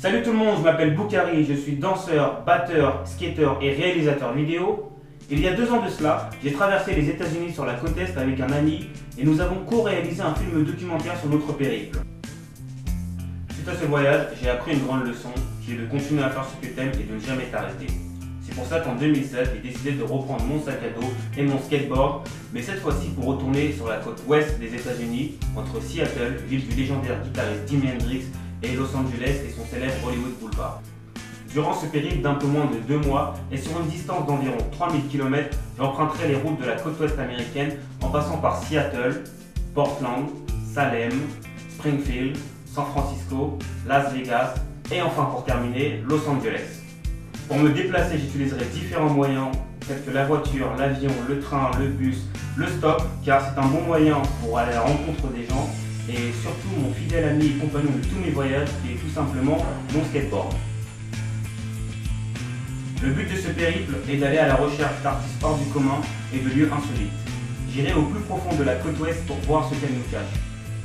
Salut tout le monde, je m'appelle Boukari, je suis danseur, batteur, skateur et réalisateur vidéo. Il y a 2 ans de cela, j'ai traversé les États-Unis sur la côte Est avec un ami et nous avons co-réalisé un film documentaire sur notre périple. Suite à ce voyage, j'ai appris une grande leçon qui est de continuer à faire ce que t'aimes et de ne jamais t'arrêter. C'est pour ça qu'en 2007, j'ai décidé de reprendre mon sac à dos et mon skateboard, mais cette fois-ci pour retourner sur la côte ouest des États-Unis, entre Seattle, ville du légendaire guitariste Jimi Hendrix, et Los Angeles et son célèbre Hollywood Boulevard. Durant ce périple d'un peu moins de 2 mois et sur une distance d'environ 3000 km, j'emprunterai les routes de la côte ouest américaine en passant par Seattle, Portland, Salem, Springfield, San Francisco, Las Vegas et enfin pour terminer, Los Angeles. Pour me déplacer, j'utiliserai différents moyens tels que la voiture, l'avion, le train, le bus, le stop car c'est un bon moyen pour aller à la rencontre des gens et surtout mon fidèle ami et compagnon de tous mes voyages qui est tout simplement mon skateboard. Le but de ce périple est d'aller à la recherche d'artistes hors du commun et de lieux insolites. J'irai au plus profond de la côte ouest pour voir ce qu'elle nous cache.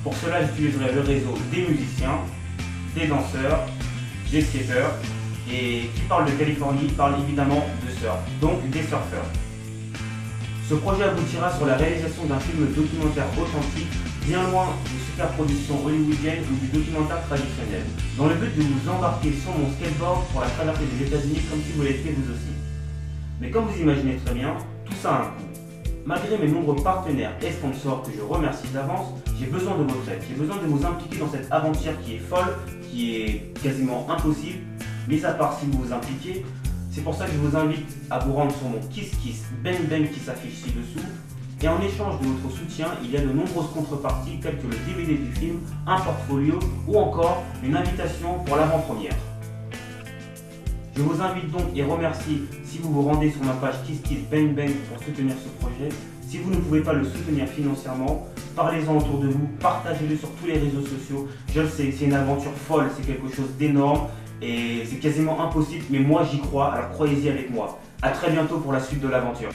Pour cela, j'utiliserai le réseau des musiciens, des danseurs, des skateurs et qui parle de Californie parle évidemment de surf, donc des surfeurs. Ce projet aboutira sur la réalisation d'un film documentaire authentique, bien loin des superproductions hollywoodiennes ou du documentaire traditionnel, dans le but de vous embarquer sur mon skateboard pour la traversée des États-Unis comme si vous l'avez fait vous aussi. Mais comme vous imaginez très bien, tout ça a un coût. Malgré mes nombreux partenaires et sponsors que je remercie d'avance, j'ai besoin de votre aide, j'ai besoin de vous impliquer dans cette aventure qui est folle, qui est quasiment impossible, mis à part si vous vous impliquez. C'est pour ça que je vous invite à vous rendre sur mon Kiss Kiss Bang Bang qui s'affiche ci-dessous. Et en échange de votre soutien, il y a de nombreuses contreparties telles que le DVD du film, un portfolio ou encore une invitation pour l'avant-première. Je vous invite donc et remercie si vous vous rendez sur ma page Kiss Kiss Bang Bang pour soutenir ce projet. Si vous ne pouvez pas le soutenir financièrement, parlez-en autour de vous, partagez-le sur tous les réseaux sociaux. Je le sais, c'est une aventure folle, c'est quelque chose d'énorme. Et c'est quasiment impossible, mais moi j'y crois, alors croyez-y avec moi. A très bientôt pour la suite de l'aventure.